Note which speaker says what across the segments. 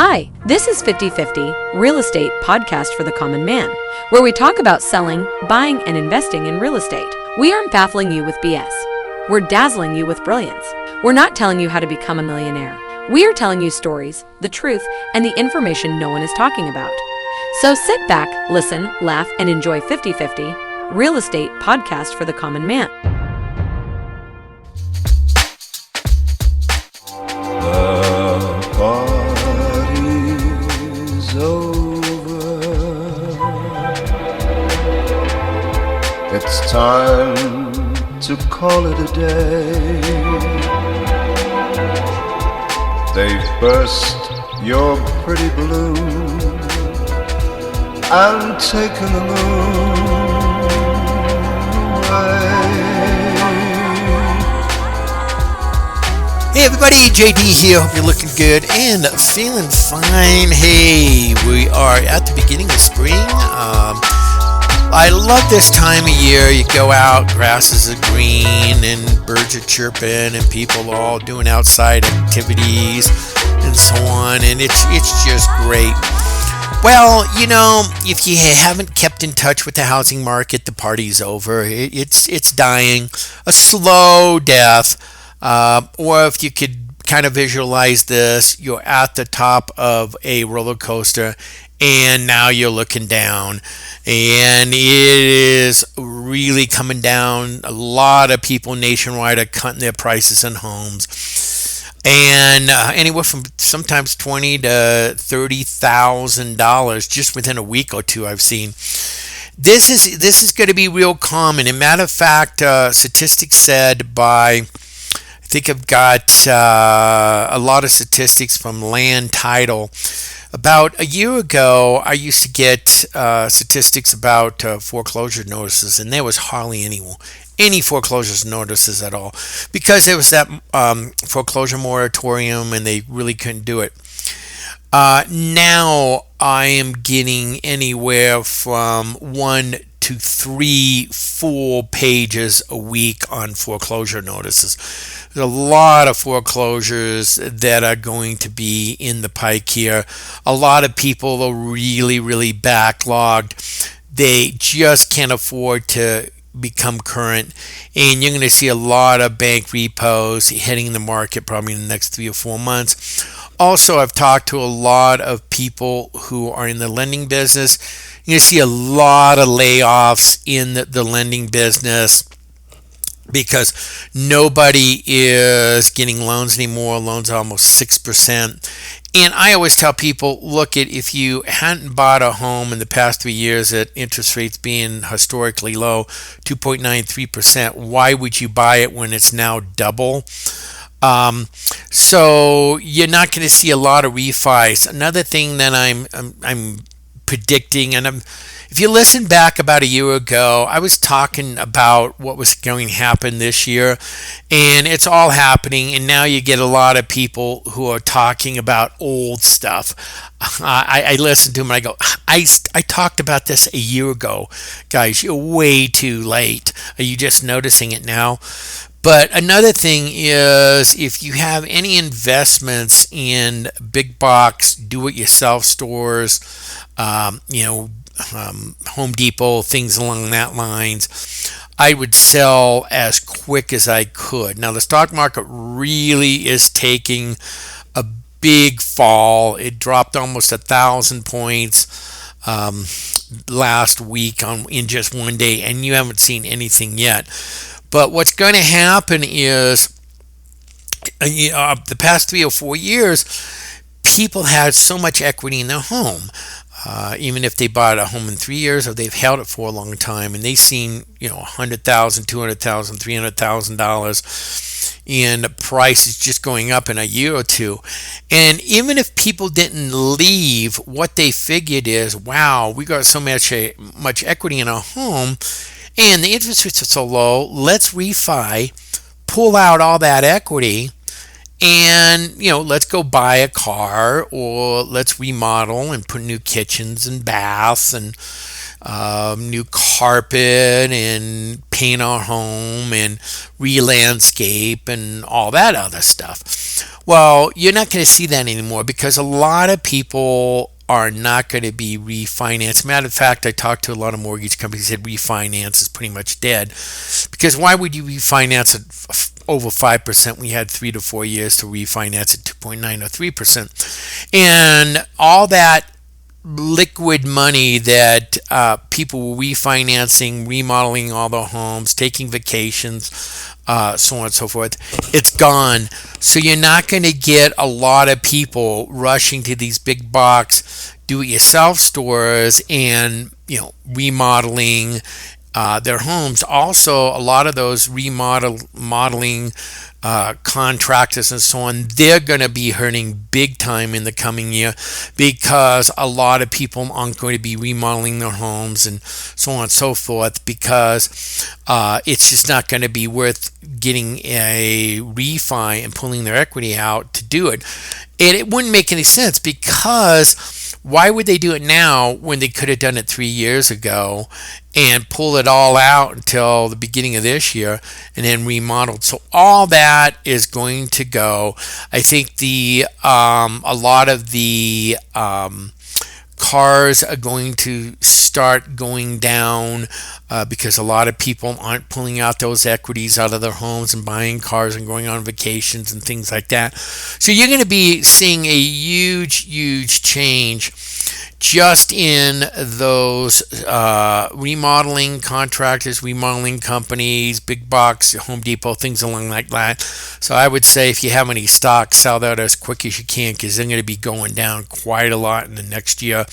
Speaker 1: Hi, this is 50/50 Real Estate Podcast for the Common Man, where we talk about selling, buying, and investing in real estate. We aren't baffling you with BS. We're dazzling you with brilliance. We're not telling you how to become a millionaire. We are telling you stories, the truth, and the information no one is talking about. So sit back, listen, laugh, and enjoy 50/50 Real Estate Podcast for the Common Man.
Speaker 2: It's time to call it a day. They've burst your pretty balloon and taken the moon away.
Speaker 3: Hey everybody, JD here. Hope you're looking good and feeling fine. Hey, we are at the beginning of spring. I love this time of year. You go out, grasses are green and birds are chirping and people are all doing outside activities and so on, and it's just great. Well, you know, if you haven't kept in touch with the housing market, the party's over. It's dying, a slow death, or if you could kind of visualize this, you're at the top of a roller coaster and now you're looking down, and it is really coming down. A lot of people nationwide are cutting their prices on homes, and anywhere from sometimes $20,000 to $30,000 just within a week or two. I've seen this is going to be real common. And matter of fact, statistics said by, I think I've got a lot of statistics from Land Title. About a year ago, I used to get statistics about foreclosure notices, and there was hardly any foreclosure notices at all, because there was that foreclosure moratorium, and they really couldn't do it. Now I am getting anywhere from 1 to 3 full pages a week on foreclosure notices. There's a lot of foreclosures that are going to be in the pike here. A lot of people are really backlogged. They just can't afford to become current, and you're going to see a lot of bank repos hitting the market probably in the next 3 or 4 months. Also, I've talked to a lot of people who are in the lending business. You're going to see a lot of layoffs in the lending business because nobody is getting loans anymore. Loans are almost 6%. And I always tell people, look, if you hadn't bought a home in the past 3 years at interest rates being historically low, 2.93%, why would you buy it when it's now double? So you're not going to see a lot of refis. Another thing that I'm predicting, and if you listen back about a year ago, I was talking about what was going to happen this year, and it's all happening. And now you get a lot of people who are talking about old stuff. I listen to them and I go, I talked about this a year ago. Guys, you're way too late. Are you just noticing it now? But another thing is, if you have any investments in big box do-it-yourself stores, Home Depot, things along that lines, I would sell as quick as I could. Now, the stock market really is taking a big fall. It dropped almost 1,000 points last week in just one day, and you haven't seen anything yet. But what's going to happen is, the past 3 or 4 years, people had so much equity in their home. Even if they bought a home in 3 years or they've held it for a long time, and they've seen, $100,000, $200,000, $300,000, and the price is just going up in a year or two. And even if people didn't leave, what they figured is, wow, we got so much equity in our home, and the interest rates are so low, let's refi, pull out all that equity, and let's go buy a car, or let's remodel and put new kitchens and baths and new carpet and paint our home and re-landscape and all that other stuff. Well, you're not going to see that anymore because a lot of people are not going to be refinanced. Matter of fact, I talked to a lot of mortgage companies that refinance is pretty much dead. Because why would you refinance at over 5% when you had 3 to 4 years to refinance at 2.9 or 3%? And all that liquid money that people were refinancing, remodeling all their homes, taking vacations, so on and so forth, it's gone. So you're not going to get a lot of people rushing to these big box do-it-yourself stores and remodeling their homes. Also, a lot of those remodeling contractors and so on, they're going to be hurting big time in the coming year because a lot of people aren't going to be remodeling their homes and so on and so forth because it's just not going to be worth getting a refi and pulling their equity out to do it. And it wouldn't make any sense because why would they do it now when they could have done it 3 years ago and pull it all out until the beginning of this year and then remodeled? So all that is going to go. I think a lot of the cars are going to start going down because a lot of people aren't pulling out those equities out of their homes and buying cars and going on vacations and things like that. So you're going to be seeing a huge change just in those remodeling contractors, remodeling companies, big box, Home Depot, things along like that. So I would say if you have any stock, sell that as quick as you can because they're going to be going down quite a lot in the next year.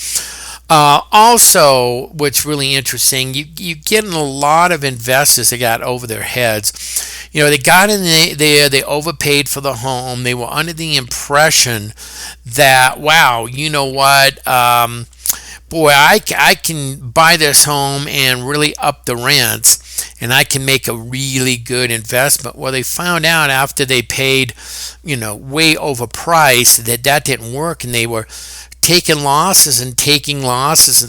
Speaker 3: Also, what's really interesting, you getting a lot of investors that got over their heads. They got in there, they overpaid for the home. They were under the impression that, wow, you know what, boy, I can buy this home and really up the rents, and I can make a really good investment. Well, they found out after they paid, way overpriced that didn't work, and they were taking losses and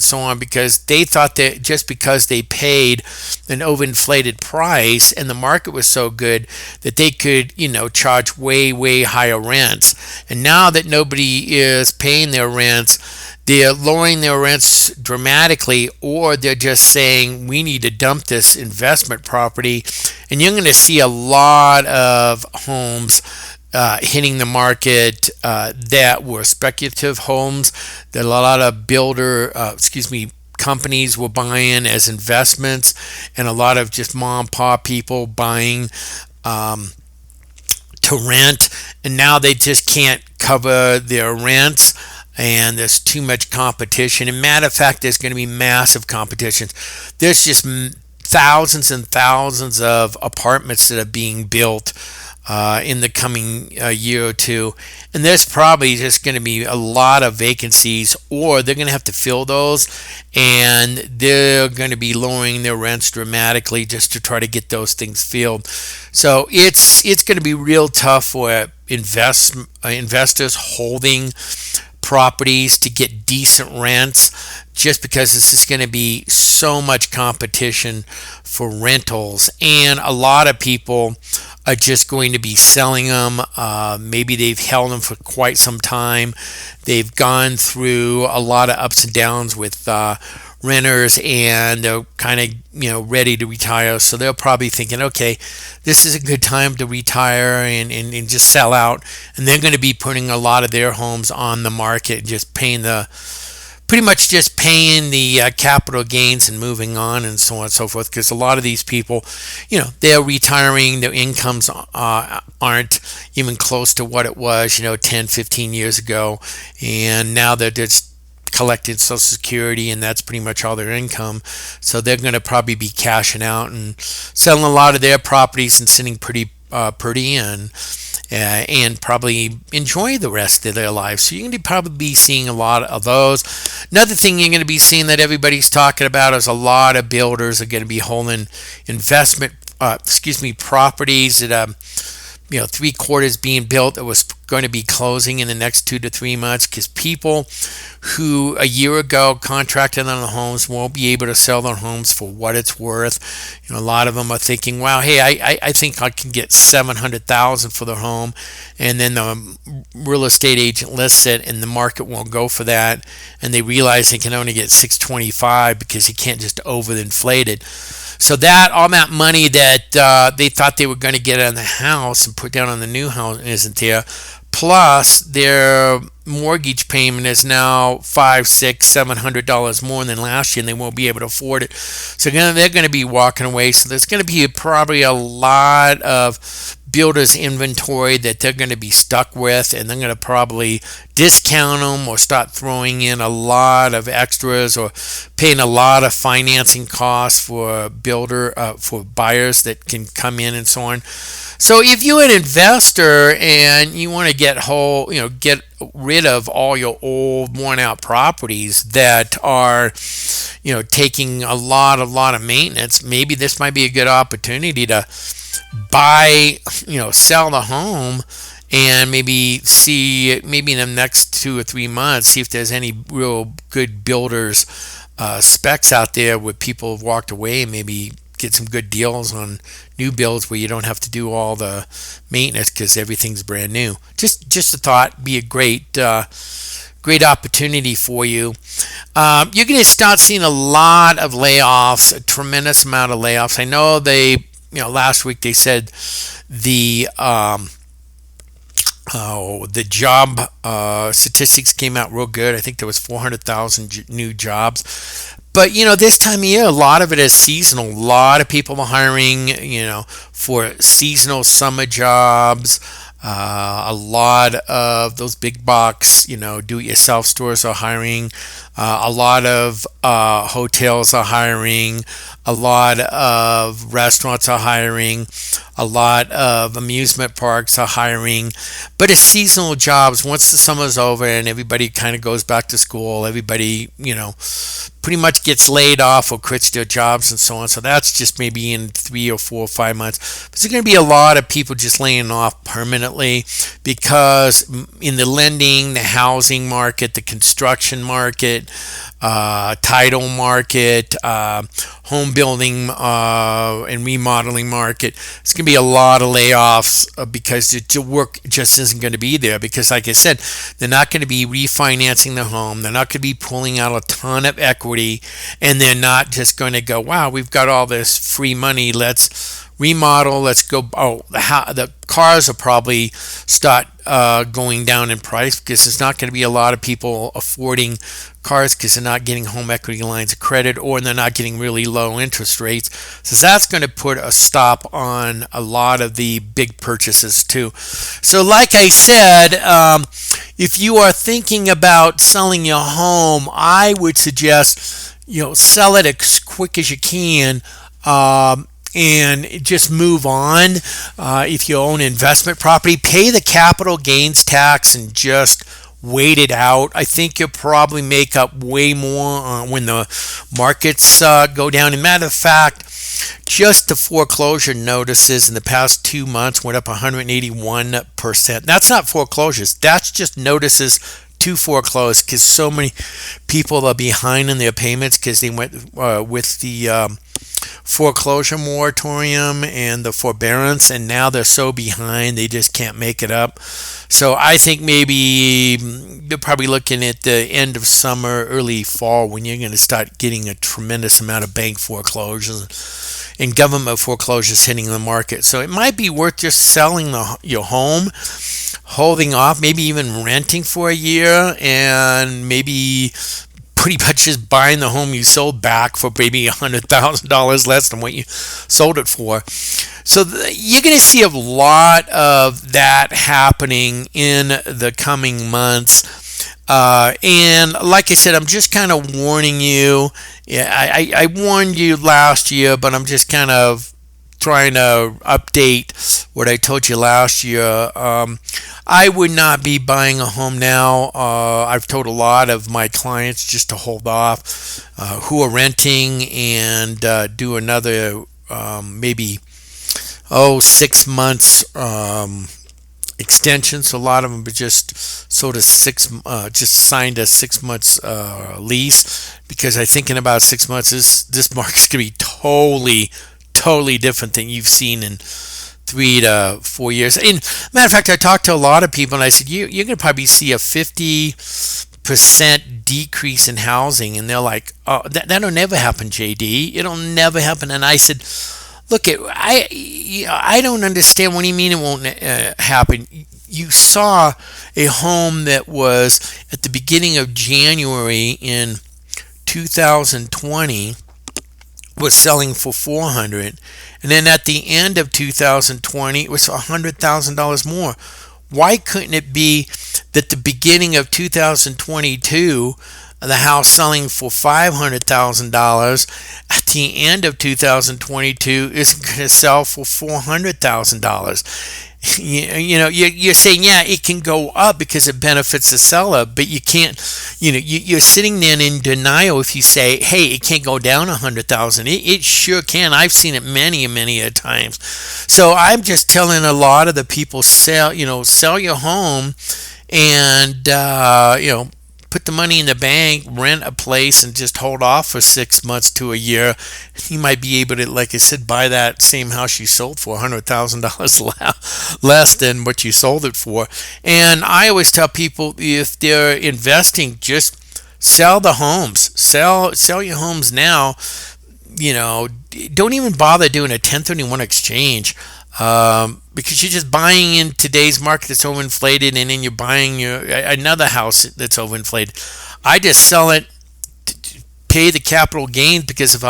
Speaker 3: so on because they thought that just because they paid an overinflated price and the market was so good that they could, charge way higher rents. And now that nobody is paying their rents, they're lowering their rents dramatically, or they're just saying we need to dump this investment property. And you're going to see a lot of homes hitting the market that were speculative homes that a lot of companies were buying as investments, and a lot of just mom and pop people buying to rent, and now they just can't cover their rents. And there's too much competition. And matter of fact, there's going to be massive competition. There's just thousands and thousands of apartments that are being built in the coming year or two, and there's probably just going to be a lot of vacancies, or they're going to have to fill those, and they're going to be lowering their rents dramatically just to try to get those things filled. So it's going to be real tough for investors holding properties to get decent rents, just because this is going to be so much competition for rentals, and a lot of people are just going to be selling them. Maybe they've held them for quite some time. They've gone through a lot of ups and downs with renters, and they're kind of ready to retire. So they're probably thinking, okay, this is a good time to retire and just sell out. And they're going to be putting a lot of their homes on the market, just paying the capital gains and moving on and so on and so forth, because a lot of these people, they're retiring, their incomes aren't even close to what it was, 10, 15 years ago, and now they're just collecting Social Security, and that's pretty much all their income. So they're going to probably be cashing out and selling a lot of their properties and sitting pretty and probably enjoy the rest of their lives. So you're going to probably be seeing a lot of those. Another thing you're going to be seeing that everybody's talking about is a lot of builders are going to be holding properties that three-quarters being built that was going to be closing in the next 2 to 3 months, because people who a year ago contracted on the homes won't be able to sell their homes for what it's worth. A lot of them are thinking, wow, hey, I think I can get $700,000 for the home, and then the real estate agent lists it and the market won't go for that, and they realize they can only get $625 because he can't just overinflate it. So that all that money that they thought they were going to get on the house and put down on the new house isn't there. Plus, their mortgage payment is now $500, $600, $700 more than last year, and they won't be able to afford it. So they're going to be walking away. So there's going to be probably a lot of builders inventory that they're going to be stuck with, and they're going to probably discount them or start throwing in a lot of extras or paying a lot of financing costs for for buyers that can come in and so on. So if you're an investor and you want to get rid of all your old worn out properties that are taking a lot of maintenance, maybe this might be a good opportunity to sell the home and maybe in the next 2 or 3 months, see if there's any real good builders specs out there where people have walked away, and maybe get some good deals on new builds where you don't have to do all the maintenance because everything's brand new. Just a thought, be a great opportunity for you. You're going to start seeing a lot of layoffs, a tremendous amount of layoffs. I know last week they said the job statistics came out real good. I think there was 400,000 new jobs. But this time of year, a lot of it is seasonal. A lot of people are hiring, for seasonal summer jobs. A lot of those big box, do-it-yourself stores are hiring. A lot of hotels are hiring. A lot of restaurants are hiring. A lot of amusement parks are hiring. But it's seasonal jobs. Once the summer's over and everybody kind of goes back to school, everybody, pretty much gets laid off or quits their jobs and so on. So that's just maybe in 3 or 4 or 5 months. But there's going to be a lot of people just laying off permanently, because in the lending, the housing market, the construction market, title market, home building and remodeling market, it's going to be a lot of layoffs because the work just isn't going to be there. Because like I said, they're not going to be refinancing the home. They're not going to be pulling out a ton of equity, and they're not just going to go, wow, we've got all this free money, let's remodel, let's go. The cars will probably start going down in price, because there's not going to be a lot of people affording cars because they're not getting home equity lines of credit, or they're not getting really low interest rates. So that's going to put a stop on a lot of the big purchases too. So like I said, if you are thinking about selling your home, I would suggest sell it as quick as you can. And just move on. If you own investment property, pay the capital gains tax and just wait it out. I think you'll probably make up way more when the markets go down. As a matter of fact, just the foreclosure notices in the past 2 months went up 181%. That's not foreclosures. That's just notices to foreclose, because so many people are behind in their payments because they went with the foreclosure moratorium and the forbearance, and now they're so behind they just can't make it up. So I think maybe you're probably looking at the end of summer, early fall, when you're going to start getting a tremendous amount of bank foreclosures and government foreclosures hitting the market. So it might be worth just selling your home, holding off, maybe even renting for a year, and maybe pretty much just buying the home you sold back for maybe $100,000 less than what you sold it for. So you're going to see a lot of that happening in the coming months. And like I said, I'm just kind of warning you. Yeah, I warned you last year, but I'm just kind of trying to update what I told you last year. I would not be buying a home now. I've told a lot of my clients just to hold off, who are renting, and do another maybe 6 months extensions. A lot of them are just sort of just signed a 6 months lease, because I think in about 6 months this market's gonna be totally different than you've seen in 3 to 4 years. And matter of fact, I talked to a lot of people and I said, you're gonna probably see a 50% decrease in housing, and they're like, oh, that'll never happen, JD. It'll never happen. And I said, look, I don't understand. What do you mean it won't happen? You saw a home that was at the beginning of January in 2020 was selling for $400,000, and then at the end of 2020 it was $100,000 more. Why couldn't it be that the beginning of 2022, the house selling for $500,000, at the end of 2022 is going to sell for $400,000? You're saying, yeah, it can go up because it benefits the seller, but you can't. You're sitting there in denial if you say, hey, it can't go down $100,000. It sure can. I've seen it many a times. So I'm just telling a lot of the people, sell your home, and put the money in the bank, rent a place, and just hold off for 6 months to a year. You might be able to, like I said, buy that same house you sold for $100,000 less than what you sold it for. And I always tell people, if they're investing, just sell the homes. Sell your homes now. Don't even bother doing a 1031 exchange. Because you're just buying in today's market that's overinflated, and then you're buying another house that's overinflated. I just sell it, pay the capital gains, because you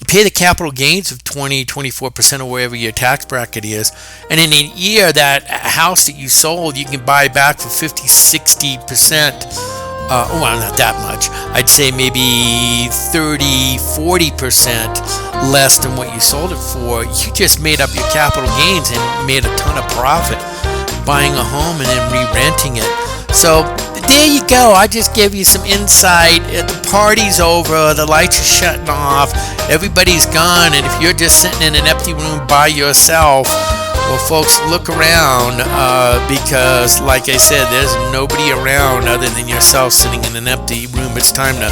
Speaker 3: pay the capital gains of 24% or wherever your tax bracket is, and in a year that house that you sold you can buy back for 50-60%. Well, not that much. I'd say maybe 30-40% less than what you sold it for. You just made up your capital gains and made a ton of profit buying a home and then re-renting it. So there you go. I just gave you some insight. The party's over. The lights are shutting off. Everybody's gone. And if you're just sitting in an empty room by yourself, well, folks, look around, because, like I said, there's nobody around other than yourself sitting in an empty room. It's time to,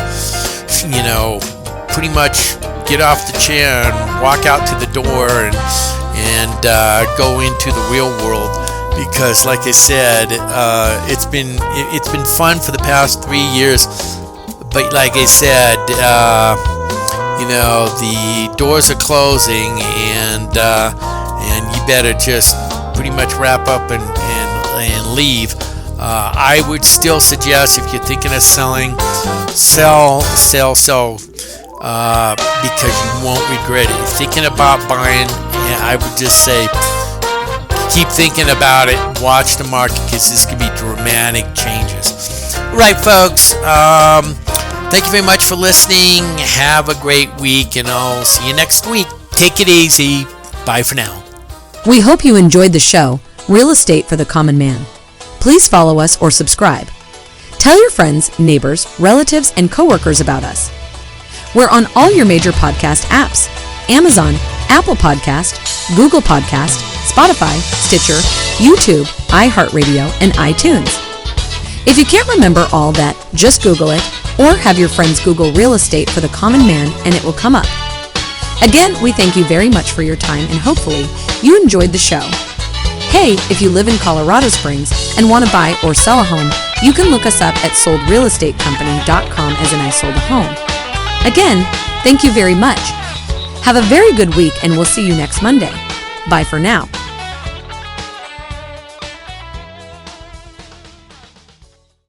Speaker 3: pretty much get off the chair and walk out to the door and go into the real world. Because, like I said, it's been fun for the past 3 years. But like I said, the doors are closing, and you better just pretty much wrap up and leave. I would still suggest, if you're thinking of selling, sell, because you won't regret it. If you're thinking about buying, I would just say, keep thinking about it. Watch the market, because this could be dramatic changes. Right, folks. Thank you very much for listening. Have a great week, and I'll see you next week. Take it easy. Bye for now.
Speaker 1: We hope you enjoyed the show, Real Estate for the Common Man. Please follow us or subscribe. Tell your friends, neighbors, relatives, and coworkers about us. We're on all your major podcast apps: Amazon, Apple Podcast, Google Podcast, Spotify, Stitcher, YouTube, iHeartRadio, and iTunes. If you can't remember all that, just Google it, or have your friends Google Real Estate for the Common Man and it will come up. Again, we thank you very much for your time, and hopefully you enjoyed the show. Hey, if you live in Colorado Springs and want to buy or sell a home, you can look us up at soldrealestatecompany.com, as in I sold a home. Again, thank you very much. Have a very good week, and we'll see you next Monday. Bye for now.